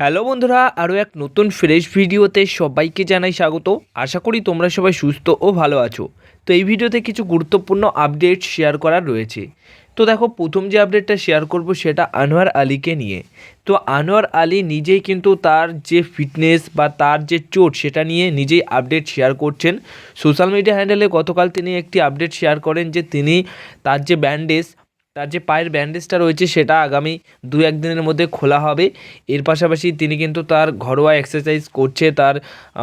Hello বন্ধুরা, আরও এক নতুন ফ্রেশ ভিডিওতে সবাইকে জানাই স্বাগত। আশা করি তোমরা সবাই সুস্থ ও ভালো আছো। তো এই ভিডিওতে কিছু গুরুত্বপূর্ণ আপডেট শেয়ার করার রয়েছে। তো দেখো, প্রথম যে আপডেটটা শেয়ার করব সেটা আনোয়ার আলীকে নিয়ে। তো আনোয়ার আলী নিজেই কিন্তু তার যে ফিটনেস বা তার যে চোট সেটা নিয়ে নিজেই আপডেট শেয়ার করছেন। সোশ্যাল মিডিয়া হ্যান্ডেলে গতকাল তিনি একটি আপডেট শেয়ার করেন যে তিনি তার যে পায়ের ব্যান্ডেজটা রয়েছে সেটা আগামী 2-1 দিনের মধ্যে খোলা হবে। এর পাশাপাশি তিনি কিন্তু তার ঘরোয়া এক্সারসাইজ করছে তার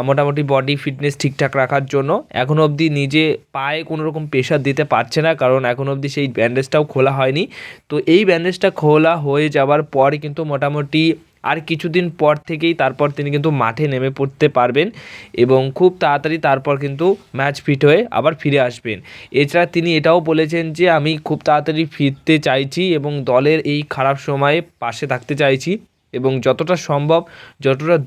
মোটামুটি বডি ফিটনেস ঠিকঠাক রাখার জন্য। এখনও অবধি নিজে পায়ে কোনো রকম প্রেশার দিতে পারছে না, কারণ এখনও অবধি সেই ব্যান্ডেজটাও খোলা হয়নি। তো এই ব্যান্ডেজটা খোলা হয়ে যাওয়ার পরে কিন্তু মোটামুটি আর কিছুদিন পর থেকেই তারপর তিনি কিন্তু মাঠে নেমে পড়তে পারবেন এবং খুব তাড়াতাড়ি তারপর কিন্তু ম্যাচ ফিট হয়ে আবার ফিরে আসবেন। এছাড়া তিনি এটাও বলেছেন যে আমি খুব তাড়াতাড়ি ফিরতে চাইছি এবং দলের এই খারাপ সময়ে পাশে থাকতে চাইছি এবং যতটা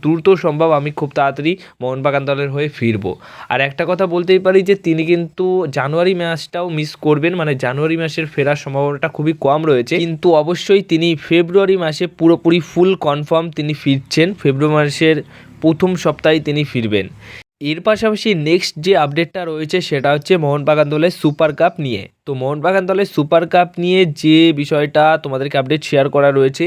দ্রুত সম্ভব আমি খুব তাড়াতাড়ি মোহনবাগান দলের হয়ে ফিরবো। আর একটা কথা বলতেই পারি যে তিনি কিন্তু জানুয়ারি ম্যাচটাও মিস করবেন, মানে জানুয়ারি মাসের ফেরার সম্ভাবনাটা খুবই কম রয়েছে, কিন্তু অবশ্যই তিনি ফেব্রুয়ারি মাসে পুরোপুরি ফুল কনফার্ম তিনি ফিরছেন। ফেব্রুয়ারি মাসের প্রথম সপ্তাহে তিনি ফিরবেন। এর পাশাপাশি নেক্সট যে আপডেটটা রয়েছে সেটা হচ্ছে মোহনবাগান দলের সুপার কাপ নিয়ে। তো মোহনবাগান দলের সুপার কাপ নিয়ে যে বিষয়টা তোমাদেরকে আপডেট শেয়ার করা রয়েছে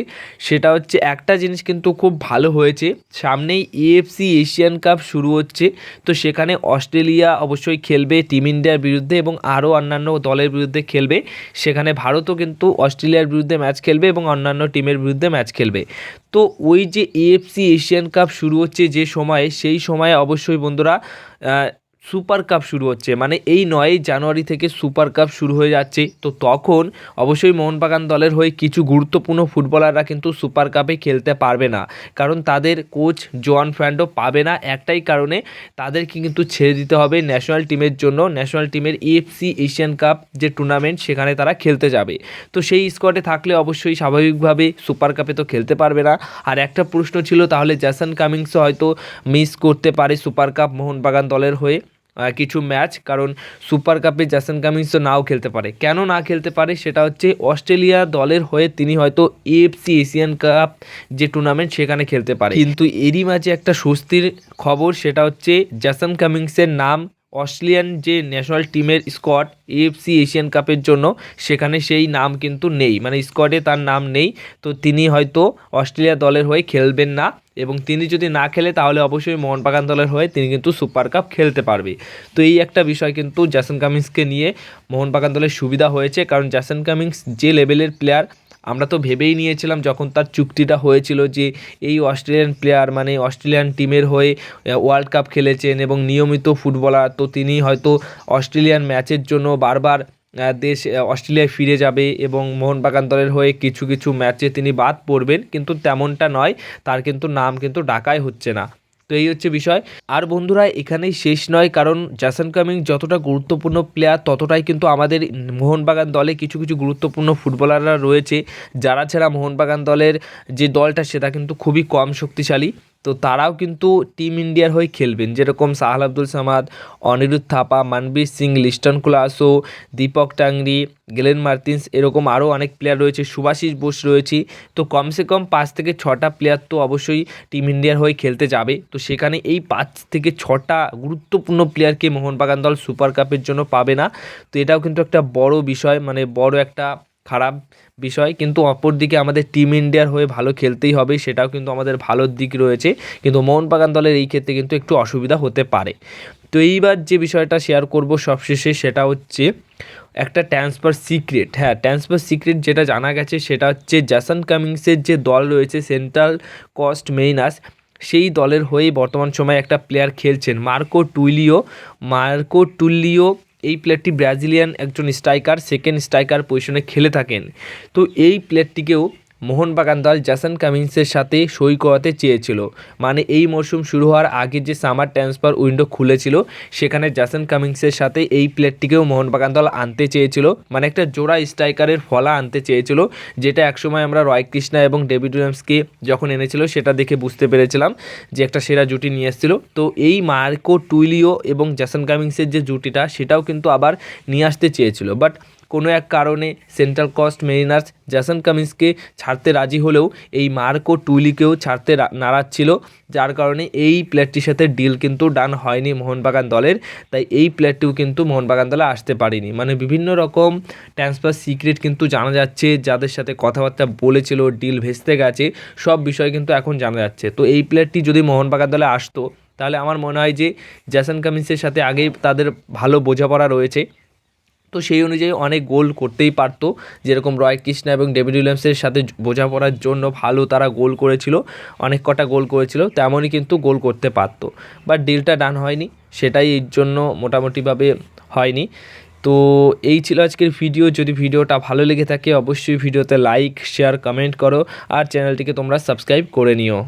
সেটা হচ্ছে একটা জিনিস কিন্তু খুব ভালো হয়েছে। সামনেই এএফসি এশিয়ান কাপ শুরু হচ্ছে, তো সেখানে অস্ট্রেলিয়া অবশ্যই খেলবে টিম ইন্ডিয়ার বিরুদ্ধে এবং আরও অন্যান্য দলের বিরুদ্ধে খেলবে। সেখানে ভারতও কিন্তু অস্ট্রেলিয়ার বিরুদ্ধে ম্যাচ খেলবে এবং অন্যান্য টিমের বিরুদ্ধে ম্যাচ খেলবে। তো ওই যে এএফসি এশিয়ান কাপ শুরু হচ্ছে যে সময়ে, সেই সময়ে অবশ্যই বন্ধুরা সুপার কাপ শুরু হচ্ছে, মানে এই 9ই জানুয়ারি থেকে সুপার কাপ শুরু হয়ে যাচ্ছে। তো তখন অবশ্যই মোহনবাগান দলের হয়ে কিছু গুরুত্বপূর্ণ ফুটবলাররা কিন্তু সুপার কাপে খেলতে পারবে না, কারণ তাদের কোচ জোয়ান ফ্র্যান্ডো পাবে না। একটাই কারণে, তাদেরকে কিন্তু ছেড়ে দিতে হবে ন্যাশনাল টিমের জন্য। ন্যাশনাল টিমের এএফসি এশিয়ান কাপ যে টুর্নামেন্ট সেখানে তারা খেলতে যাবে। তো সেই স্কোয়াডে থাকলে অবশ্যই স্বাভাবিকভাবে সুপার কাপে তো খেলতে পারবে না। আর একটা প্রশ্ন ছিল, তাহলে জেসন কামিংসও হয়তো মিস করতে পারে সুপার কাপ মোহনবাগান দলের হয়ে কিছু ম্যাচ, কারণ সুপার কাপে জেসন কামিংস তো নাও খেলতে পারে। কেন না খেলতে পারে সেটা হচ্ছে অস্ট্রেলিয়া দলের হয়ে তিনি হয়তো এএফসি এশিয়ান কাপ যে টুর্নামেন্ট সেখানে খেলতে পারে। কিন্তু এরই মাঝে একটা স্বস্তির খবর, সেটা হচ্ছে জেসন কামিংসের নাম অস্ট্রেলিয়ান যে ন্যাশনাল টিমের স্কোয়াড এএফসি এশিয়ান কাপের জন্য সেখানে সেই নাম কিন্তু নেই, মানে স্কোয়াডে তার নাম নেই। তো তিনি হয়তো অস্ট্রেলিয়া দলের হয়ে খেলবেন না এবং তিনি যদি না খেলে তাহলে অবশ্যই মোহনবাগান দলের হয়ে তিনি কিন্তু সুপার কাপ খেলতে পারবে। তো এই একটা বিষয় কিন্তু জেসন কামিংসকে নিয়ে মোহনবাগান দলের সুবিধা হয়েছে, কারণ জেসন কামিংস যে লেভেলের প্লেয়ার আমরা তো ভেবেই নিয়েছিলাম যখন তার চুক্তিটা হয়েছিল যে এই অস্ট্রেলিয়ান প্লেয়ার, মানে অস্ট্রেলিয়ান টিমের হয়ে ওয়ার্ল্ড কাপ খেলেছেন এবং নিয়মিত ফুটবলার, তো তিনি হয়তো অস্ট্রেলিয়ান ম্যাচের জন্য বারবার অস্ট্রেলিয়ায় ফিরে যাবে এবং মোহনবাগান দলের হয়ে কিছু কিছু ম্যাচে তিনি বাদ পড়বেন, কিন্তু তেমনটা নয়। তার কিন্তু নাম কিন্তু ডাকাই হচ্ছে না। তো এই হচ্ছে বিষয়। আর বন্ধুরা, এখানেই শেষ নয়, কারণ জেসন কামিংস যতটা গুরুত্বপূর্ণ প্লেয়ার ততটাই কিন্তু আমাদের মোহনবাগান দলে কিছু কিছু গুরুত্বপূর্ণ ফুটবলাররা রয়েছে যারা ছাড়া মোহনবাগান দলের যে দলটা সেটা কিন্তু খুবই কম শক্তিশালী। তো তারাও কিন্তু টিম ইন্ডিয়ার হয়ে খেলবেন, যেরকম সাহাল আব্দুল সামাদ, অনিরুদ্ধ থাপা, মানবীর সিং, লিস্টন কুলাসো, দীপক টাংরি, গেলেন মার্টিন্স, এরকম আরও অনেক প্লেয়ার রয়েছে, সুভাশিস বোস রয়েছে। তো কমসে কম 5 থেকে 6টা প্লেয়ার তো অবশ্যই টিম ইন্ডিয়ার হয়ে খেলতে যাবে। তো সেখানে এই 5 থেকে 6টা গুরুত্বপূর্ণ প্লেয়ারকে মোহনবাগান দল সুপার কাপের জন্য পাবে না। তো এটাও কিন্তু একটা বড় বিষয়, মানে বড় একটা খারাপ বিষয়। কিন্তু অপরদিকে আমাদের টিম ইন্ডিয়ার হয়ে ভালো খেলতেই হবে, সেটাও কিন্তু আমাদের ভালোর দিক রয়েছে, কিন্তু মোহনবাগান দলের এই ক্ষেত্রে কিন্তু একটু অসুবিধা হতে পারে। তো এইবার যে বিষয়টা শেয়ার করব সবশেষে সেটা হচ্ছে একটা ট্রান্সফার সিক্রেট। ট্রান্সফার সিক্রেট যেটা জানা গেছে সেটা হচ্ছে জেসন কামিংসের যে দল রয়েছে সেন্ট্রাল কোস্ট মেরিনার্স, সেই দলের হয়ে বর্তমান সময়ে একটা প্লেয়ার খেলছেন মার্কো টুলিও। এই প্লেয়ারটি ব্রাজিলিয়ান একজন স্ট্রাইকার, সেকেন্ড স্ট্রাইকার পজিশনে খেলে থাকেন। তো এই প্লেয়ারটিকেও মোহনবাগান দল জেসন কামিংসের সাথে সই করাতে চেয়েছিল, মানে এই মরশুম শুরু হওয়ার আগে যে সামার ট্রান্সফার উইন্ডো খুলেছিল সেখানে জেসন কামিংসের সাথে এই প্লেয়ারটিকেও মোহনবাগান দল আনতে চেয়েছিল, মানে একটা জোড়া স্ট্রাইকারের ফলা আনতে চেয়েছিল, যেটা একসময় আমরা রয় কৃষ্ণা এবং ডেভিড উইলিয়ামসকে যখন এনেছিল সেটা দেখে বুঝতে পেরেছিলাম যে একটা সেরা জুটি নিয়ে এসেছিল। তো এই মার্কো টুইলিও এবং জেসন কামিংসের যে জুটিটা সেটাও কিন্তু আবার নিয়ে আসতে চেয়েছিল, বাট কোনো এক কারণে সেন্ট্রাল কোস্ট মেরিনার্স জেসন কামিন্সকে ছাড়তে রাজি হলেও এই মার্কো টুইলিকেও ছাড়তে নারাজ ছিল, যার কারণে এই প্লেয়ারটির সাথে ডিল কিন্তু ডান হয়নি মোহনবাগান দলের। তাই এই প্লেয়ারটিও কিন্তু মোহনবাগান দলে আসতে পারেনি। মানে বিভিন্ন রকম ট্রান্সফার সিক্রেট কিন্তু জানা যাচ্ছে, যাদের সাথে কথাবার্তা বলেছিল, ডিল ভেস্তে গেছে, সব বিষয় কিন্তু এখন জানা যাচ্ছে। তো এই প্লেয়ারটি যদি মোহনবাগান দলে আসতো তাহলে আমার মনে হয় যে জেসন কামিন্সের সাথে আগেই তাদের ভালো বোঝাপড়া রয়েছে, তো সেই অনুযায়ী অনেক গোল করতেই পারতো। যেরকম রয় কৃষ্ণা এবং ডেভিড উইলিয়ামসের সাথে বোঝাপড়ার জন্য ভালো তারা গোল করেছিল, অনেক কটা গোল করেছিল, তেমনই কিন্তু গোল করতে পারতো। বাট ডিলটা ডান হয়নি, সেটাই এর জন্য মোটামুটিভাবে হয়নি। তো এই ছিল আজকের ভিডিও। যদি ভিডিওটা ভালো লেগে থাকে অবশ্যই ভিডিওতে লাইক, শেয়ার, কমেন্ট করো আর চ্যানেলটিকে তোমরা সাবস্ক্রাইব করে নিও।